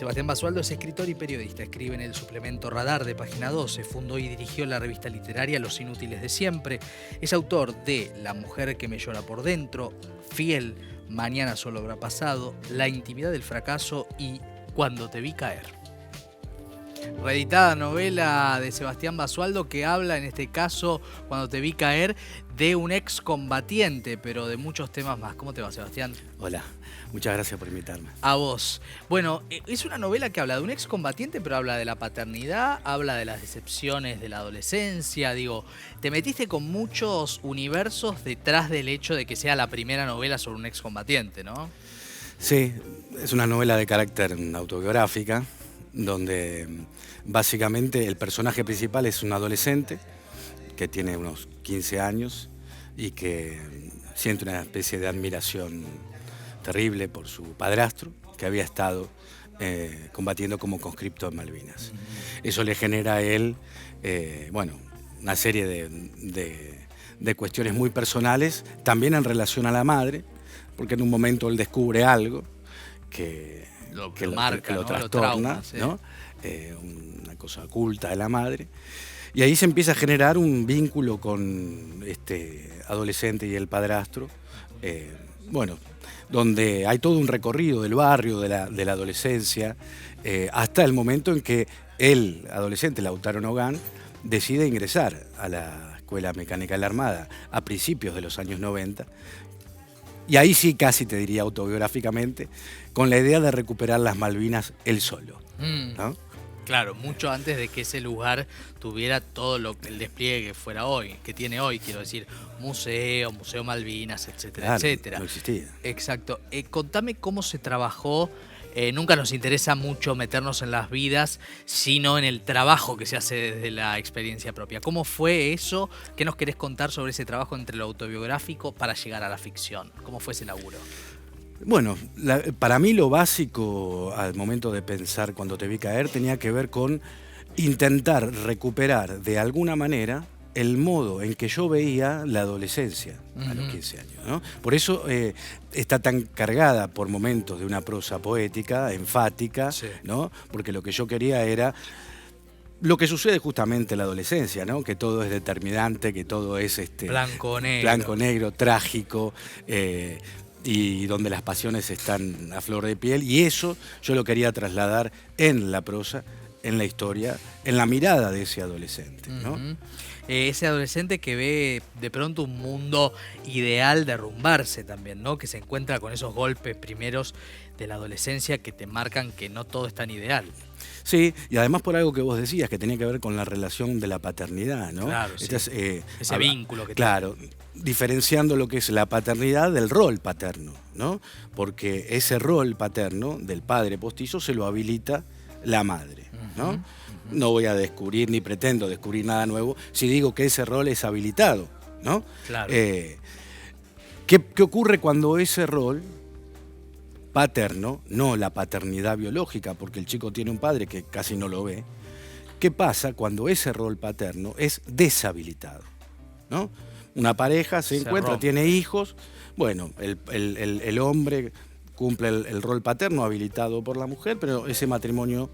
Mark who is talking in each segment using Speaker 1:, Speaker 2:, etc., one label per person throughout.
Speaker 1: Sebastián Basualdo es escritor y periodista. Escribe en el suplemento Radar de Página 12. Fundó y dirigió la revista literaria Los Inútiles de Siempre. Es autor de La mujer que me llora por dentro, Fiel, Mañana solo habrá pasado, La intimidad del fracaso y Cuando te vi caer. Reeditada novela de Sebastián Basualdo que habla, en este caso, Cuando te vi caer, de un excombatiente, pero de muchos temas más. ¿Cómo te va, Sebastián?
Speaker 2: Hola, muchas gracias por invitarme.
Speaker 1: A vos. Bueno, es una novela que habla de un excombatiente, pero habla de la paternidad, habla de las decepciones de la adolescencia. Digo, te metiste con muchos universos detrás del hecho de que sea la primera novela sobre un excombatiente, ¿no?
Speaker 2: Sí, es una novela de carácter autobiográfica, donde básicamente el personaje principal es un adolescente que tiene unos 15 años y que siente una especie de admiración terrible por su padrastro, que había estado combatiendo como conscripto en Malvinas. Eso le genera a él, una serie de cuestiones muy personales, también en relación a la madre, porque en un momento él descubre algo que lo trastorna, ¿no? Una cosa oculta de la madre. Y ahí se empieza a generar un vínculo con este adolescente y el padrastro, donde hay todo un recorrido del barrio, de la adolescencia, hasta el momento en que el adolescente, Lautaro Nogán, decide ingresar a la Escuela Mecánica de la Armada a principios de los años 90. Y ahí sí, casi te diría autobiográficamente, con la idea de recuperar las Malvinas él solo, ¿no?
Speaker 1: Claro, mucho antes de que ese lugar tuviera todo el despliegue que fuera hoy, que tiene hoy, quiero decir, Museo Malvinas, etcétera,
Speaker 2: claro,
Speaker 1: etcétera.
Speaker 2: No existía.
Speaker 1: Exacto. Contame cómo se trabajó. Nunca nos interesa mucho meternos en las vidas, sino en el trabajo que se hace desde la experiencia propia. ¿Cómo fue eso? ¿Qué nos querés contar sobre ese trabajo entre lo autobiográfico para llegar a la ficción? ¿Cómo fue ese laburo?
Speaker 2: Bueno, para mí lo básico al momento de pensar Cuando te vi caer tenía que ver con intentar recuperar de alguna manera el modo en que yo veía la adolescencia a los 15 años, ¿no? Por eso está tan cargada por momentos de una prosa poética, enfática, sí, ¿no? Porque lo que yo quería era lo que sucede justamente en la adolescencia, ¿no? Que todo es determinante, que todo es blanco, negro, trágico, y donde las pasiones están a flor de piel, y eso yo lo quería trasladar en la prosa, en la historia, en la mirada de ese adolescente, ¿no?
Speaker 1: Ese adolescente que ve de pronto un mundo ideal derrumbarse también, ¿no? Que se encuentra con esos golpes primeros de la adolescencia que te marcan que no todo es tan ideal.
Speaker 2: Sí, y además por algo que vos decías, que tenía que ver con la relación de la paternidad, ¿no?
Speaker 1: Claro, sí. Ese vínculo que
Speaker 2: claro, tiene. Diferenciando lo que es la paternidad del rol paterno, ¿no? Porque ese rol paterno del padre postizo se lo habilita la madre, ¿no? No voy a descubrir ni pretendo descubrir nada nuevo si digo que ese rol es habilitado, ¿no?
Speaker 1: Claro.
Speaker 2: ¿Qué ocurre cuando ese rol paterno, no la paternidad biológica, porque el chico tiene un padre que casi no lo ve? ¿Qué pasa cuando ese rol paterno es deshabilitado, ¿no? Una pareja se encuentra, rompe, tiene hijos, bueno, el hombre cumple el rol paterno habilitado por la mujer, pero ese matrimonio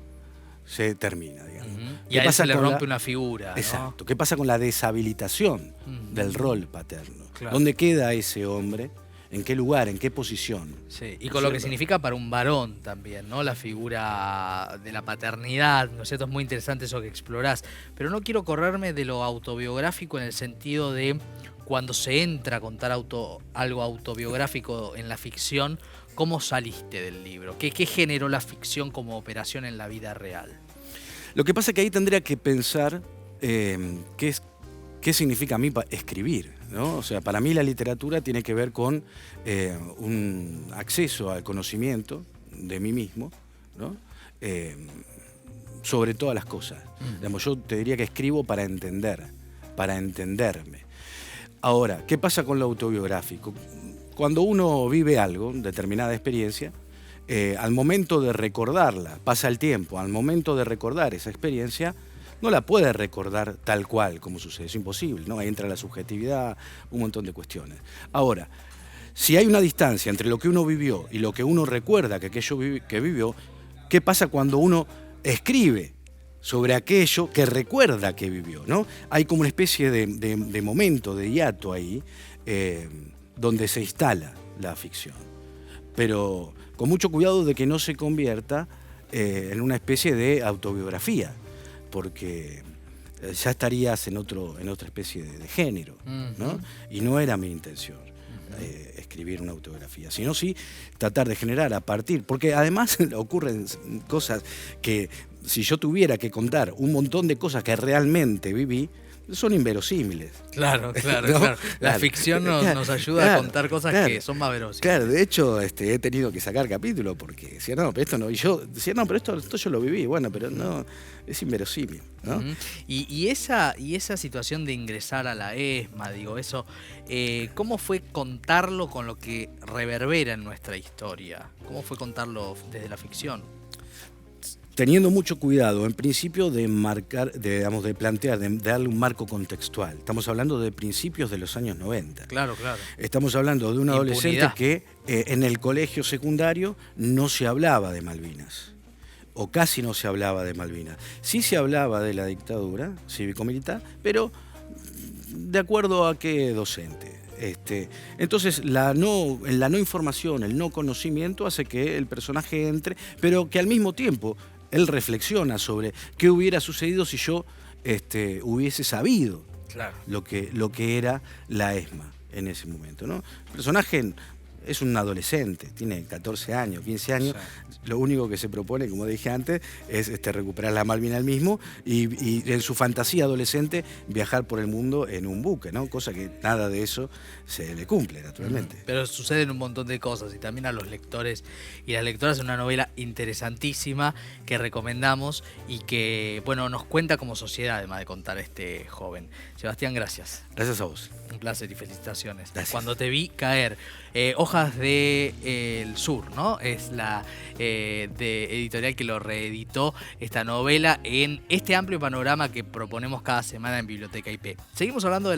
Speaker 2: se termina, digamos.
Speaker 1: Y a él se le rompe una figura, ¿no?
Speaker 2: Exacto. ¿Qué pasa con la deshabilitación del rol paterno?
Speaker 1: Claro.
Speaker 2: ¿Dónde queda ese hombre? ¿En qué lugar? ¿En qué posición?
Speaker 1: Sí, y con lo que significa para un varón también, ¿no? La figura de la paternidad, ¿no es cierto? Es muy interesante eso que explorás. Pero no quiero correrme de lo autobiográfico en el sentido de cuando se entra a contar algo autobiográfico en la ficción, ¿cómo saliste del libro? ¿Qué generó la ficción como operación en la vida real?
Speaker 2: Lo que pasa es que ahí tendría que pensar qué significa a mí escribir, ¿no? O sea, para mí la literatura tiene que ver con un acceso al conocimiento de mí mismo, ¿no? Sobre todas las cosas. Digamos, yo te diría que escribo para entender, para entenderme. Ahora, ¿qué pasa con lo autobiográfico? Cuando uno vive algo, determinada experiencia, al momento de recordarla, pasa el tiempo, al momento de recordar esa experiencia, no la puede recordar tal cual como sucede, es imposible, ¿no? Ahí entra la subjetividad, un montón de cuestiones. Ahora, si hay una distancia entre lo que uno vivió y lo que uno recuerda que aquello que vivió, ¿Qué pasa cuando uno escribe sobre aquello que recuerda que vivió, ¿no? Hay como una especie de momento, de hiato ahí, donde se instala la ficción. Pero con mucho cuidado de que no se convierta en una especie de autobiografía, porque ya estarías en otra especie de género, ¿no? Y no era mi intención escribir una autobiografía, sino sí tratar de generar a partir, porque además ocurren cosas que si yo tuviera que contar un montón de cosas que realmente viví, son inverosímiles.
Speaker 1: Claro, claro,
Speaker 2: ¿No?
Speaker 1: claro. La
Speaker 2: Claro.
Speaker 1: ficción nos ayuda
Speaker 2: Claro,
Speaker 1: a contar cosas
Speaker 2: claro.
Speaker 1: que son más verosímiles.
Speaker 2: Claro, de hecho he tenido que sacar capítulos porque decía, no, pero esto no. Y yo decía, no, pero esto yo lo viví. Bueno, pero no, es inverosímil, ¿no?
Speaker 1: Y esa situación de ingresar a la ESMA, digo, eso, ¿cómo fue contarlo con lo que reverbera en nuestra historia? ¿Cómo fue contarlo desde la ficción?
Speaker 2: Teniendo mucho cuidado, en principio, de marcar, de plantear, de darle un marco contextual. Estamos hablando de principios de los años 90.
Speaker 1: Claro, claro.
Speaker 2: Estamos hablando de un adolescente que en el colegio secundario no se hablaba de Malvinas, o casi no se hablaba de Malvinas. Sí se hablaba de la dictadura cívico-militar, pero de acuerdo a qué docente. Entonces la no información, el no conocimiento hace que el personaje entre, pero que al mismo tiempo él reflexiona sobre qué hubiera sucedido si yo hubiese sabido lo que era la ESMA en ese momento, ¿no? El personaje es un adolescente, tiene 14 años, 15 años. Sí. Lo único que se propone, como dije antes, es recuperar la Malvinas él mismo y en su fantasía adolescente viajar por el mundo en un buque, ¿no? Cosa que nada de eso se le cumple, naturalmente.
Speaker 1: Pero suceden un montón de cosas y también a los lectores y las lectoras. Es una novela interesantísima que recomendamos y que, bueno, nos cuenta como sociedad, además de contar a este joven. Sebastián, gracias.
Speaker 2: Gracias a vos.
Speaker 1: Un placer y felicitaciones.
Speaker 2: Gracias.
Speaker 1: Cuando te vi caer, Hojas del Sur, ¿no? Es la de editorial que lo reeditó esta novela en este amplio panorama que proponemos cada semana en Biblioteca IP. Seguimos hablando de